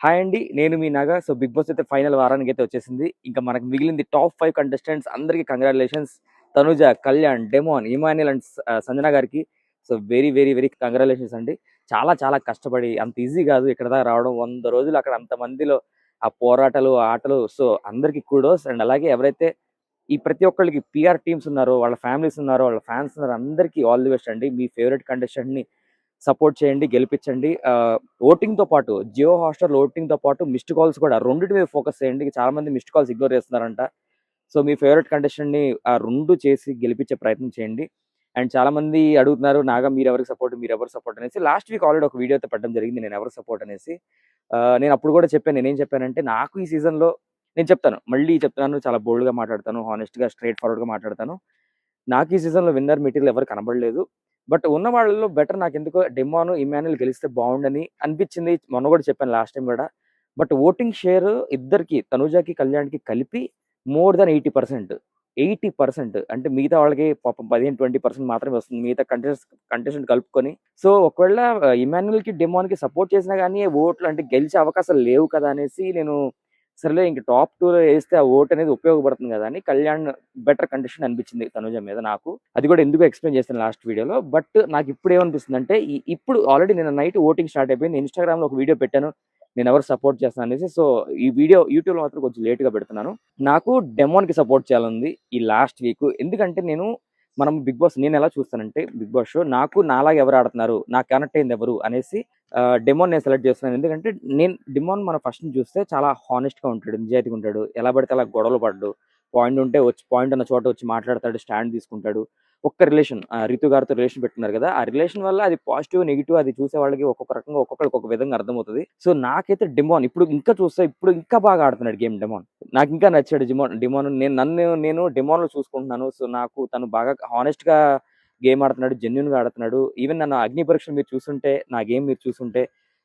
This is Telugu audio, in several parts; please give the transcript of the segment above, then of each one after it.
హాయ్ అండి. నేను మీ నాగా. సో, 'బిగ్ బాస్' అయితే ఫైనల్ వారానికైతే వచ్చేసింది. ఇంకా మనకు మిగిలింది టాప్ 5 కంటెస్టెంట్స్ అందరికి congratulations. Tanuja, Kalyan, Demon, Emmanuel and Sanjana garu. So, very, very, very congratulations అండి. చాలా, చాలా కష్టపడి అంత ఈజీ కాదు ఇక్కడ దాకా రావడం. 100 రోజులు అక్కడ అంతమందిలో ఆ పోరాటాలు, ఆ ఆటలు. సో, అందరికి కుడోస్. అండ్ అలాగే ఎవరైతే ఈ ప్రతి ఒక్కళ్ళకి పీఆర్ టీమ్స్ ఉన్నారో, వాళ్ళ ఫ్యామిలీస్ ఉన్నారో, వాళ్ళ ఫ్యాన్స్ ఉన్నారో అందరికీ ఆల్ ది బెస్ట్ అండి. మీ ఫేవరెట్ కంటెస్టెంట్‌ని సపోర్ట్ చేయండి, గెలిపించండి. ఓటింగ్‌తో పాటు జియో హాట్‌స్టార్ ఓటింగ్‌తో పాటు మిస్డ్ కాల్స్ కూడా రెండిటి మీద ఫోకస్ చేయండి. చాలా మంది మిస్డ్ కాల్స్ ఇగ్నోర్ చేస్తున్నారంట. సో, మీ ఫేవరెట్ కంటెస్టెంట్‌ని ఆ 2 చేసి గెలిపించే ప్రయత్నం చేయండి. అండ్ చాలా మంది అడుగుతున్నారు, నాగా మీరెవరికి సపోర్ట్, మీరెవరు సపోర్ట్ అనేసి. లాస్ట్ వీక్ ఆల్రెడీ ఒక వీడియో అయితే పెట్టడం జరిగింది. నేను ఎవరికి సపోర్ట్ అనేసి. నేను అప్పుడు కూడా చెప్పాను. నేనేం చెప్పానంటే నాకు ఈ సీజన్‌లో నేను చెప్తాను. మళ్ళీ చెప్తున్నాను. చాలా బోల్డ్‌గా మాట్లాడతాను. హానెస్ట్‌గా, స్ట్రెయిట్ ఫార్వర్డ్‌గా మాట్లాడతాను. నాకు ఈ సీజన్‌లో విన్నర్ మెటీరియల్ ఎవరు కనబడలేదు. బట్ ఉన్న వాళ్ళలో బెటర్ నాకెందుకో డెమాన్, ఇమాన్యుల్ గెలిస్తే బావుండని అనిపించింది. మొన్న కూడా చెప్పాను లాస్ట్ టైమ్ కూడా. బట్ ఓటింగ్ షేర్ ఇద్దరికి తనుజకి, కళ్యాణ్‌కి కలిపి మోర్ థాన్ 80%. 80% అంటే మిగతా వాళ్ళకి పాపం 15, 20% మాత్రమే వస్తుంది. మిగతా కంటెస్టెంట్ కలుపుకొని. సో, ఒకవేళ ఇమాన్యుల్‌కి, డెమాన్‌కి సపోర్ట్ చేసినా గాని ఓట్లు అంటే గెలిచే అవకాశాలు లేవు కదా అనేసి నేను సర్లే ఇంక టాప్ 2లో ఏస్తే ఆ ఓట్ అనేది ఉపయోగపడుతుంది కదా అని కళ్యాణ్ బెటర్ కండిషన్ అనిపించింది తనుజ మీద నాకు. అది కూడా ఎందుకో ఎక్స్‌ప్లెయిన్ చేశాను లాస్ట్ వీడియోలో. బట్ నాకిప్పుడు ఏమనిపిస్తుందంటే ఇప్పుడు ఆల్రెడీ నిన్న నైట్ ఓటింగ్ స్టార్ట్ అయిపోయింది. ఇన్‌స్టాగ్రామ్‌లో ఒక వీడియో పెట్టాను. నేనెవరికి సపోర్ట్ చేస్తాను అనేసి. సో, ఈ వీడియో యూట్యూబ్‌లో మాత్రం కొంచెం లేట్‌గా పెడుతున్నాను. నాకు డెమోన్‌కి సపోర్ట్ చేయాలనుంది ఈ లాస్ట్ వీక్. ఎందుకంటే మనం 'బిగ్ బాస్' నేనెలా చూస్తానంటే 'బిగ్ బాస్' షో నాకు నాలాగా ఎవరు ఆడుతున్నారు? నాకు కనెక్ట్ అయింది ఎవరు? అనేసి డెమోన్ నేను సెలెక్ట్ చేస్తున్నాను. ఎందుకంటే డెమోన్ మనం ఫస్ట్ నుంచి చూస్తే చాలా హానెస్ట్‌గా ఉంటాడు. నిజాయితీగా ఉంటాడు. ఎలా పడితే అలా గొడవలు పడడు. పాయింట్ ఉన్న చోట వచ్చి మాట్లాడతాడు. స్టాండ్ తీసుకుంటాడు. ఒక్క రిలేషన్ 'రితు' గారితో రిలేషన్ పెట్టుకున్నారు కదా! ఆ రిలేషన్ వల్ల అది పాజిటివ్, నెగెటివ్ అది చూసే వాళ్ళకి ఒక్కొక్క రకంగా ఒక్కొక్కళ్ళకి ఒక్కొక్క విధంగా అర్థమవుతది. సో, నాకైతే డెమోన్ ఇప్పుడు ఇంకా బాగా ఆడుతున్నాడు గేమ్ డెమోన్. నాకింకా నచ్చాడు డిమోన్. నేను డెమోన్‌లో చూసుకుంటున్నాను. సో, నాకు తను బాగా హానెస్ట్‌గా గేమ్ ఆడుతున్నాడు. జెన్యూన్‌గా ఆడుతున్నాడు. ఈవెన్ నన్ను అగ్ని పరీక్షలు మీరు చూసుంటే, నా గేమ్ మీరు చూసుంటే,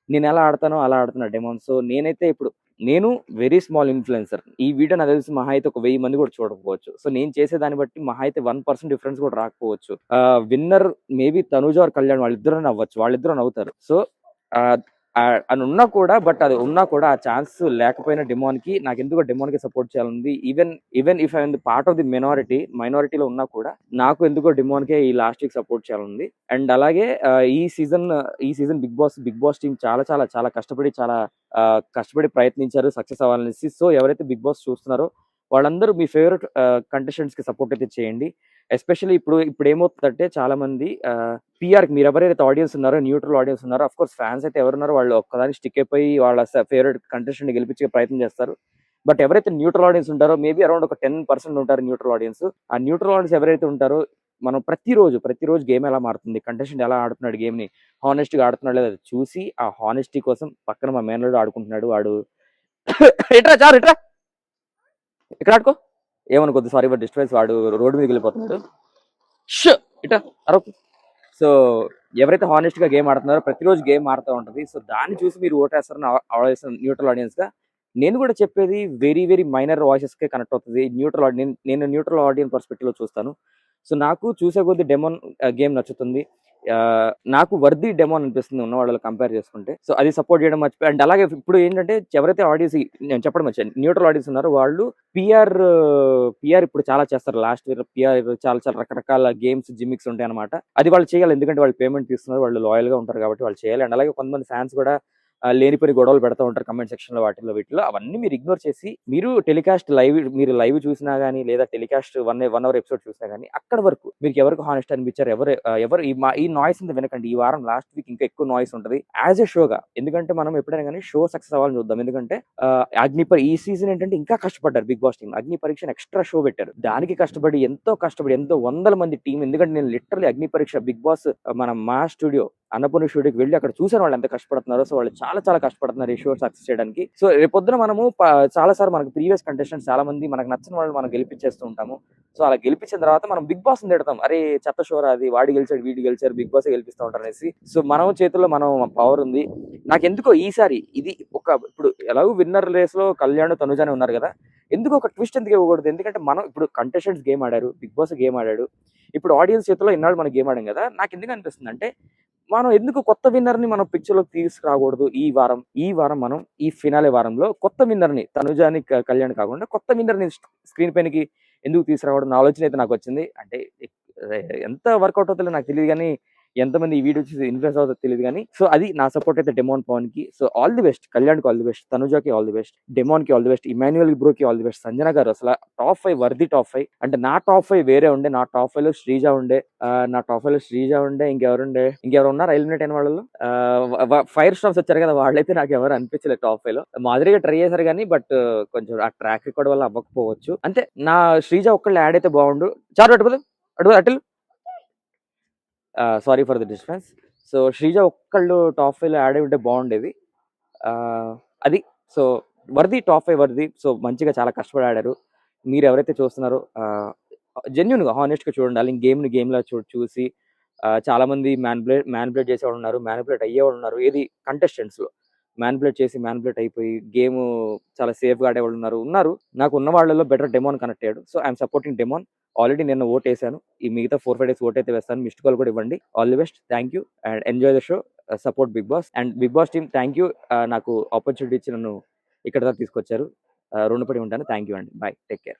నేనెలా ఆడతానో అలా ఆడుతున్నాడు డెమోన్. సో, నేను వెరీ స్మాల్ ఇన్‌ఫ్లుయెన్సర్. ఈ వీడియో నాకు తెలిసి మహా అయితే ఒక 1000 మంది కూడా చూడకపోవచ్చు. సో, నేను చేసేదాన్ని బట్టి మహా అయితే 1% డిఫరెన్స్ కూడా రాకపోవచ్చు. Winner maybe Tanuja or Kalyan వాళ్ళిద్దరూనే అవ్వచ్చు. వాళ్ళిద్దరూ నవ్వుతారు. సో, ఆహ్, అని ఉన్నా కూడా అది ఉన్నా కూడా ఆ ఛాన్స్ లేకపోయినా డెమోన్‌కి నాకెందుకో డెమోన్‌కి సపోర్ట్ చేయాలని even if I am the part of the మైనారిటీలో ఉన్నా కూడా నాకు ఎందుకో డెమోన్‌కే ఈ లాస్ట్ వీక్ సపోర్ట్ చేయాలని. అండ్ అలాగే ఈ సీజన్ బిగ్ బాస్ టీమ్ చాలా చాలా చాలా కష్టపడి ప్రయత్నించారు సక్సెస్ అవ్వాలనేసి. సో, ఎవరైతే బిగ్ బాస్ చూస్తున్నారో వాళ్ళందరూ మీ ఫేవరెట్ కంటెస్టెంట్స్‌కి సపోర్ట్ అయితే చేయండి. ఎస్పెషల్లీ ఇప్పుడు ఏమవుతుందంటే చాలా మంది పీఆర్‌కి మీరెవరైతే ఆడియన్స్ ఉన్నారో, న్యూట్రల్ ఆడియన్స్ ఉన్నారో ఆఫ్‌కోర్స్ ఫ్యాన్స్ అయితే ఎవరున్నారో వాళ్ళు ఒక్కదానికి స్టిక్ అయిపోయి వాళ్ళ ఫేవరెట్ కంటెస్టెంట్‌ని గెలిపించే ప్రయత్నం చేస్తారు. బట్ ఎవరైతే న్యూట్రల్ ఆడియన్స్ ఉంటారో మేబీ అరౌండ్ ఒక 10% ఉంటారు న్యూట్రల్ ఆడియన్స్. ఆ న్యూట్రల్ ఆడియన్స్ ఎవరైతే ఉంటారో మనం ప్రతిరోజు గేమ్ ఎలా మారుతుంది, కంటెస్టెంట్ ఎలా ఆడుతున్నాడు గేమ్‌ని, హానెస్ట్‌గా ఆడుతున్నాడో లేదో అది చూసి ఆ హానెస్టీ కోసం పక్కన మా మేనల్లుడు ఆడుకుంటున్నాడు. వాడు ఇట్రా చారు ఇట్రా ఇక్కడ ఆడుకో. ఏమనుకోద్దు, సారీ ఫర్ డిస్టర్బెన్స్. వాడు రోడ్డు మీదకి వెళ్ళిపోతున్నాడు. ష్ ఇట్రా అరవకు. సో, ఎవరైతే హానెస్ట్‌గా గేమ్ ఆడుతున్నారో ప్రతిరోజు గేమ్ మారుతా ఉంటది. సో, దాన్ని చూసి మీరు ఓటేస్తారని ఆలోచిస్తాను న్యూట్రల్ ఆడియన్స్‌గా. నేను కూడా చెప్పేది వెరీ, వెరీ మైనర్ వాయిసెస్‌కే కనెక్ట్ అవుతది. నేను న్యూట్రల్ ఆడియన్స్ పర్స్పెక్టివ్‌లో చూస్తాను. సో, నాకు చూసే కొద్దీ డెమోన్ గేమ్ నచ్చుతుంది. నాకు వర్ది డెమోన్ అనిపిస్తుంది ఉన్న వాళ్ళలో కంపేర్ చేసుకుంటే. సో, అది సపోర్ట్ చేయడం మర్చిపోయి అండ్ అలాగే ఇప్పుడు ఏంటంటే ఎవరైతే ఆడియన్స్ నేను చెప్పడం మర్చిపోయాను. న్యూట్రల్ ఆడియన్స్ ఉన్నారో వాళ్ళు పీఆర్ పీఆర్ ఇప్పుడు చాలా చేస్తారు. లాస్ట్ ఇయర్ పీఆర్ చాలా చాలా రకరకాల గేమ్స్, జిమ్మిక్స్ ఉంటాయన్నమాట. అది వాళ్ళు చేయాలి. ఎందుకంటే వాళ్ళు పేమెంట్ తీస్తున్నారు. వాళ్ళు లాయల్‌గా ఉంటారు కాబట్టి వాళ్ళు చేయాలి. అండ్ అలాగే కొంతమంది ఫ్యాన్స్ కూడా లేనిపోని గొడవలు పెడతా ఉంటారు కామెంట్ సెక్షన్‌లో వాటిల్లో వీటిల్లో. అవన్నీ మీరు ఇగ్నోర్ చేసి మీరు లైవ్ చూసినా గాని లేదా టెలికాస్ట్ 1 అవర్ ఎపిసోడ్ చూసినా గాని అక్కడి వరకు మీకెవరికి హానెస్ట్ అనిపించారు? ఎవరు ఈ నాయిస్ అంతా వినకండి. ఈ వారం లాస్ట్ వీక్ ఇంకా ఎక్కువ నాయిస్ ఉంటది. యాస్ ఎ షోగా. ఎందుకంటే మనం ఎప్పుడైనా గాని షో సక్సెస్ అవ్వాలని చూద్దాం. ఎందుకంటే ఈ సీజన్ ఏంటంటే ఇంకా కష్టపడ్డారు బిగ్ బాస్ టీమ్. అగ్ని పరీక్ష ఎక్స్‌ట్రా షో పెట్టారు. దానికి కష్టపడి ఎంతో వందల మంది టీమ్. ఎందుకంటే నేను లిటరల్లీ అగ్ని పరీక్ష బిగ్ బాస్ మన మా స్టూడియో అన్నపూర్ణ స్టూడియోకి వెళ్ళి అక్కడ చూసాను వాళ్ళు ఎంత కష్టపడుతున్నారో. సో, వాళ్ళు చాలా చాలా కష్టపడుతున్నారు ఈ షో సక్సెస్ చేయడానికి. సో, రేపొద్దున మనము చాలా సార్లు మనకు ప్రీవియస్ కంటెస్టెంట్స్ చాలా మంది మనకు నచ్చని వాళ్ళని మనం గెలిపించేస్తూ ఉంటాము. సో, అలా గెలిపించిన తర్వాత మనం బిగ్ బాస్‌ని తిడతాం. అరే చెత్త షోరా అది. వాడు గెలిచాడు, వీడు గెలిచారు. బిగ్ బాసే గెలిపిస్తా ఉంటారనేసి. సో, మనం చేతుల్లో పవర్ ఉంది. నాకెందుకో ఈసారి ఇప్పుడు ఎలాగో విన్నర్ రేస్‌లో కళ్యాణ్, తనుజానే ఉన్నారు కదా! ఎందుకు ఒక ట్విస్ట్ ఎందుకు ఇవ్వకూడదు? ఎందుకంటే మనం ఇప్పుడు కంటెస్టెంట్స్ గేమ్ ఆడారు. బిగ్ బాస్ గేమ్ ఆడాడు. ఇప్పుడు ఆడియన్స్ చేతుల్లో ఇన్నాళ్ళు మనం గేమ్ ఆడాం కదా! నాకెందుకు అనిపిస్తుందంటే మనం ఎందుకు కొత్త విన్నర్‌ని మనం పిక్చర్‌లోకి తీసుకురాకూడదు ఈ వారం మనం ఈ ఫినాలే వారంలో కొత్త విన్నర్‌ని తనుజాని, కళ్యాణ్ కాకుండా కొత్త విన్నర్‌ని స్క్రీన్ పైనకి ఎందుకు తీసుకురాకూడదు అన్న ఆలోచన అయితే నాకొచ్చింది. అంటే ఎంత వర్కౌట్ అవుతదో నాకు తెలీదు గానీ, ఎంతమంది ఈ వీడియో చూసి ఇన్‌ఫ్లుయెన్స్ అవుతారో తెలీదు గానీ, సో అది నా సపోర్ట్ అయితే డెమోన్ పవన్‌కి. So all the best. కళ్యాణ్‌కి ఆల్ ది బెస్ట్. తనుజాకి ఆల్ ది బెస్ట్. డెమోన్‌కి ఆల్ ది బెస్ట్. ఇమాన్యుయల్ బ్రోకి all the best. Sanjana garu అసల టాప్ 5 వర్ది టాప్ 5. అంటే నా టాప్ 5 వేరే ఉండే. నా టాప్ 5లో శ్రీజ ఉండే. ఇంకెవరు ఉన్నారా ఎలిమినేట్ అయిన వాళ్ళలో? ఫైర్ స్టార్మ్స్ వచ్చారు కదా! వాళ్ళైతే నాకెవరు అనిపించలేదు టాప్ 5లో. మాదిరిగా ట్రై చేశారు గానీ, బట్ కొంచెం ఆ ట్రాక్ రికార్డ్ వల్ల అవ్వకపోవచ్చు. అంతే శ్రీజ ఒక్కళ్ళు యాడ్ అయితే బాగుండు. చారు అటెళ్ళు. Sorry for the disturbance. So Sreeja ఒక్కళ్ళు టాప్ 5లో యాడ్ అయి ఉంటే బాగుండేది. అది సో టాప్ 5 వర్ది. సో మంచిగా చాలా కష్టపడి ఆడారు. మీరు ఎవరైతే చూస్తున్నారో జెన్యూన్‌గా హానెస్ట్‌గా చూడండి. అలా గేమ్‌లా చూసి చాలా మంది మ్యానిపులేట్ చేసేవాళ్ళు ఉన్నారు. మ్యానిపులేట్ అయ్యేవాళ్ళు ఉన్నారు. ఏది కంటెస్టెంట్స్‌లో మ్యానిపులేట్ అయిపోయి గేమ్ చాలా సేఫ్‌గా ఆడేవాళ్ళు ఉన్నారు. నాకు ఉన్న వాళ్ళలో బెటర్ డెమోన్ కనెక్ట్ అయ్యాడు. So I am supporting demon. Already నిన్న ఓటేసాను. ఈ మిగతా 4, 5 డేస్ ఓటైతే వేస్తాను. మిస్డ్ కాల్ కూడా ఇవ్వండి. All the best. Thank you and enjoy the show. Support Bigg Boss and Bigg Boss team thank you. నాకు ఆపర్చునిటీ ఇచ్చి నన్ను ఇక్కడ దాకా తీసుకొచ్చారు. రుణపడి ఉంటాను. థాంక్ యూ అండి. బై. Take care.